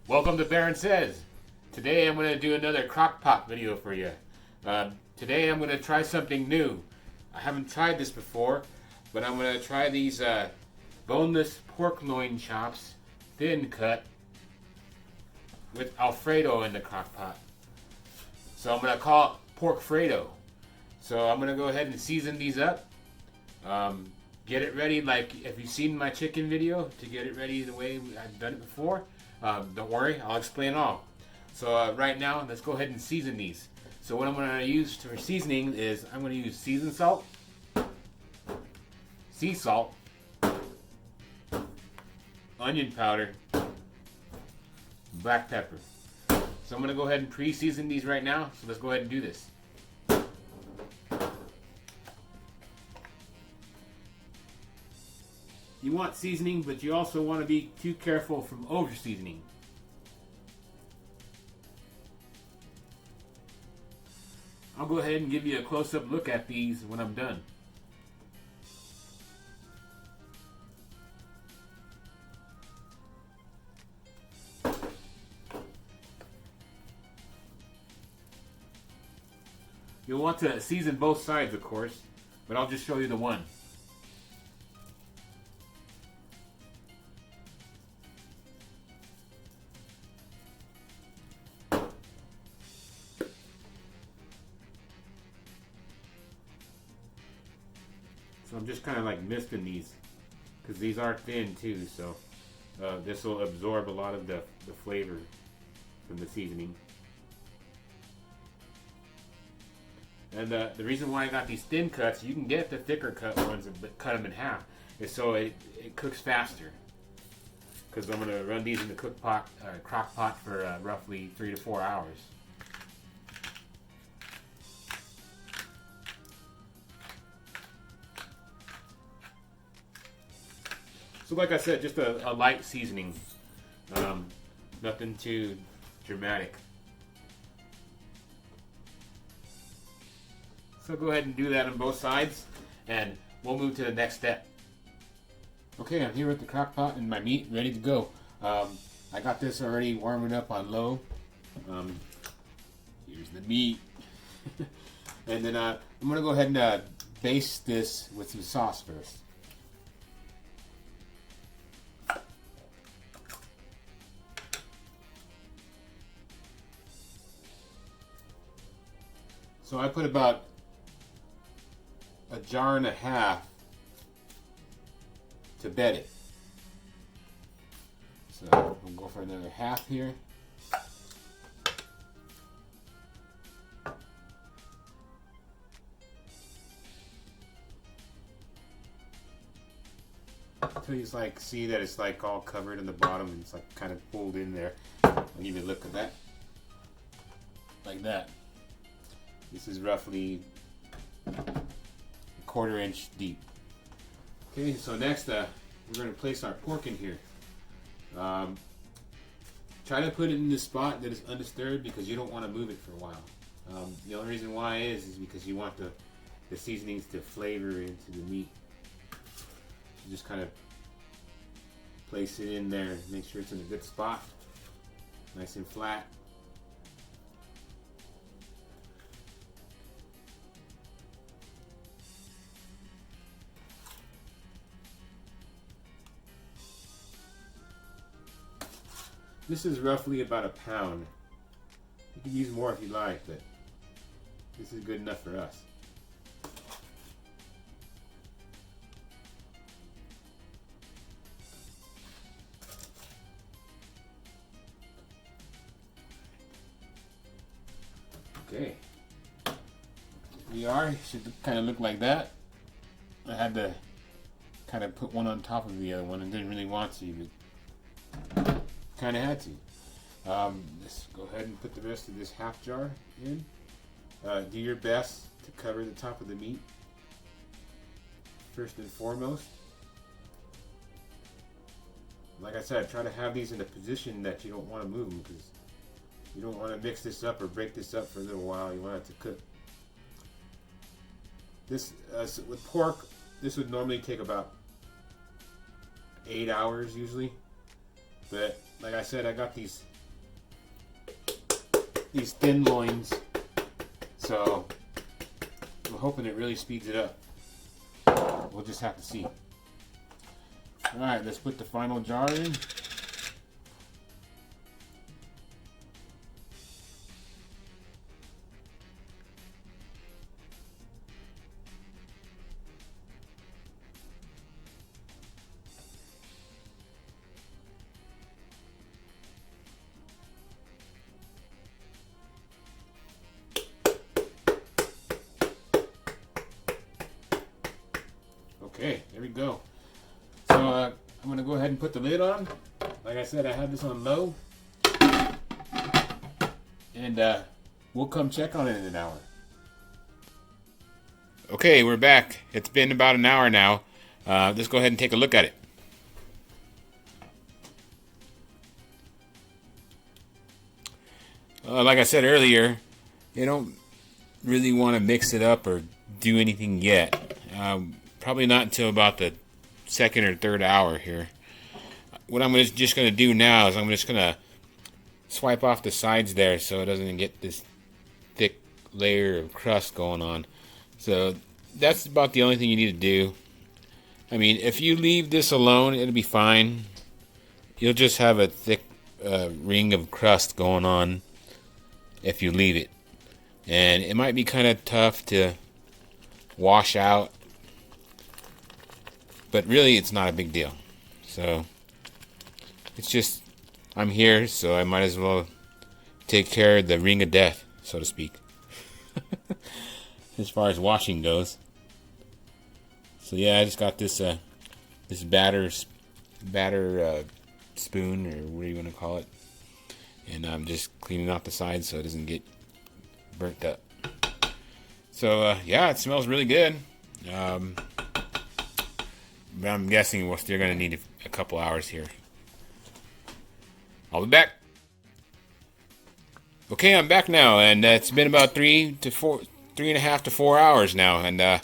Welcome to Baron Says. Today I'm going to do another crock-pot video for you. Today I'm going to try something new. I haven't tried this before, but I'm going to try these boneless pork loin chops, thin cut, with Alfredo in the crock-pot. So I'm going to call it Porkfredo. So I'm going to go ahead and season these up. Get it ready like if you've seen my chicken video, to get it ready the way I've done it before. Don't worry, I'll explain all. So right now, let's go ahead and season these. So what I'm going to use for seasoning is I'm going to use seasoned salt, sea salt, onion powder, black pepper. So I'm going to go ahead and pre-season these right now. So let's go ahead and do this. You want seasoning, but you also want to be too careful from over seasoning. I'll go ahead and give you a close-up look at these when I'm done. You'll want to season both sides, of course, but I'll just show you the one. So I'm just kind of like misting these because these are thin too, so this will absorb a lot of the flavor from the seasoning. And the reason why I got these thin cuts, you can get the thicker cut ones and cut them in half, is so it cooks faster. Because I'm going to run these in the crock pot for roughly 3 to 4 hours. So like I said, just a light seasoning, nothing too dramatic. So go ahead and do that on both sides, and we'll move to the next step. Okay, I'm here with the crock pot and my meat ready to go. I got this already warming up on low. Here's the meat. And then I'm going to go ahead and baste this with some sauce first. So I put about a jar and a half to bed it. So we'll go for another half here. Until you like see that it's like all covered in the bottom and it's like kind of pulled in there. I'll give you a look at that. Like that. This is roughly a 1/4 inch deep. Okay, so next we're going to place our pork in here. Try to put it in the spot that is undisturbed because you don't want to move it for a while. The only reason why is because you want the seasonings to flavor into the meat. So just kind of place it in there, make sure it's in a good spot, nice and flat. This is roughly about 1 pound. You can use more if you like, but this is good enough for us. Okay. We are, should kind of look like that. I had to kind of put one on top of the other one and didn't really want to, but kind of had to. Let's go ahead and put the rest of this half jar in. Do your best to cover the top of the meat first and foremost. Like I said, try to have these in a position that you don't want to move them because you don't want to mix this up or break this up for a little while. You want it to cook. This with pork, this would normally take about 8 hours usually But like I said, I got these thin loins, so I'm hoping it really speeds it up. We'll just have to see. Alright, let's put the final jar in. Okay, there we go. So I'm going to go ahead and put the lid on. Like I said, I have this on low. And we'll come check on it in an hour. Okay, we're back. It's been about an hour now. Let's go ahead and take a look at it. Like I said earlier, you don't really want to mix it up or do anything yet. Probably not until about the second or third hour here. What I'm just going to do now is I'm just going to swipe off the sides there so it doesn't get this thick layer of crust going on. So that's about the only thing you need to do. I mean, if you leave this alone, it'll be fine. You'll just have a thick ring of crust going on if you leave it. And it might be kind of tough to wash out, but really it's not a big deal. So it's just, I'm here, so I might as well take care of the ring of death, so to speak, as far as washing goes. So yeah, I just got this this batter spoon, or what do you want to call it, and I'm just cleaning off the sides so it doesn't get burnt up. So yeah, it smells really good. But I'm guessing we're still going to need a couple hours here. I'll be back. Okay, I'm back now, and it's been about 3.5 to 4 hours now, and I'm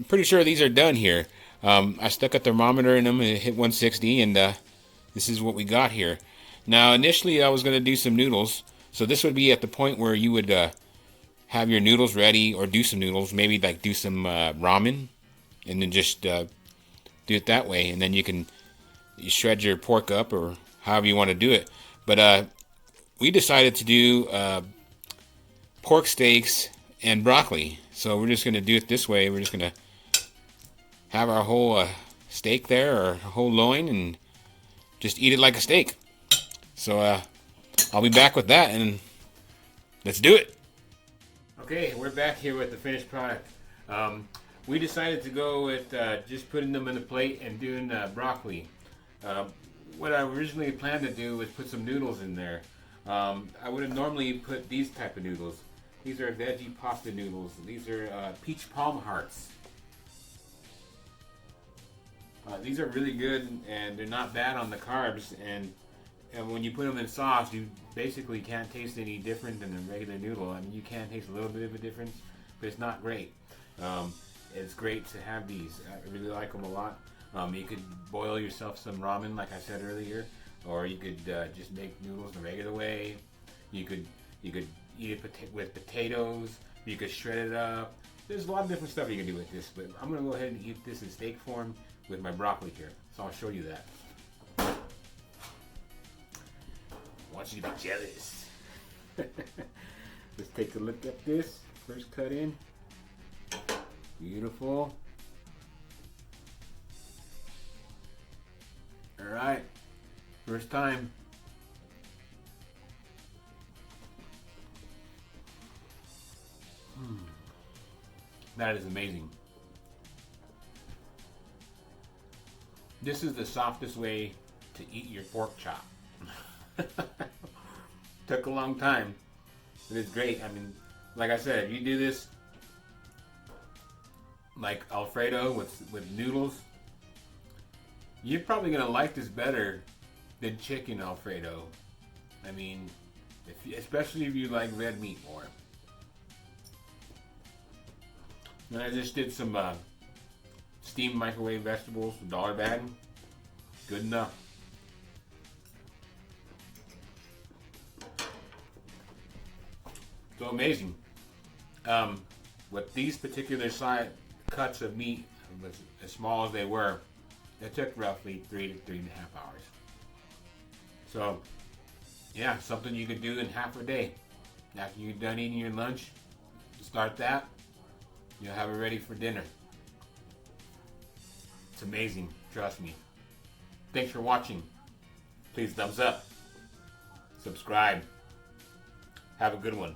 pretty sure these are done here. I stuck a thermometer in them and it hit 160, and this is what we got here. Now, initially I was going to do some noodles, so this would be at the point where you would have your noodles ready, or do some noodles, maybe like do some ramen, and then just do it that way, and then you shred your pork up, or however you want to do it. But we decided to do pork steaks and broccoli, so we're just going to do it this way. We're just going to have our whole steak there, or a whole loin, and just eat it like a steak. So I'll be back with that, and let's do it. Okay, we're back here with the finished product. We decided to go with just putting them in the plate and doing broccoli. What I originally planned to do was put some noodles in there. I would have normally put these type of noodles. These are veggie pasta noodles. These are peach palm hearts. These are really good, and they're not bad on the carbs. And when you put them in sauce, you basically can't taste any different than a regular noodle. I mean, you can taste a little bit of a difference, but it's not great. It's great to have these. I really like them a lot. You could boil yourself some ramen, like I said earlier, or you could just make noodles the regular way. You could eat it with potatoes. You could shred it up. There's a lot of different stuff you can do with this, but I'm gonna go ahead and eat this in steak form with my broccoli here. So I'll show you that. I want you to be jealous. Let's take a look at this. First cut in. Beautiful. Alright. First time. That is amazing. This is the softest way to eat your pork chop. Took a long time, but it's great. I mean, like I said, if you do this like Alfredo with noodles, you're probably gonna like this better than chicken Alfredo. I mean, especially if you like red meat more. Then I just did some steamed microwave vegetables, $1 bag. Good enough. So amazing. With these particular cuts of meat, as small as they were, it took roughly 3 to 3.5 hours. So, yeah, something you could do in half a day. After you're done eating your lunch, start that, you'll have it ready for dinner. It's amazing, trust me. Thanks for watching. Please thumbs up, subscribe. Have a good one.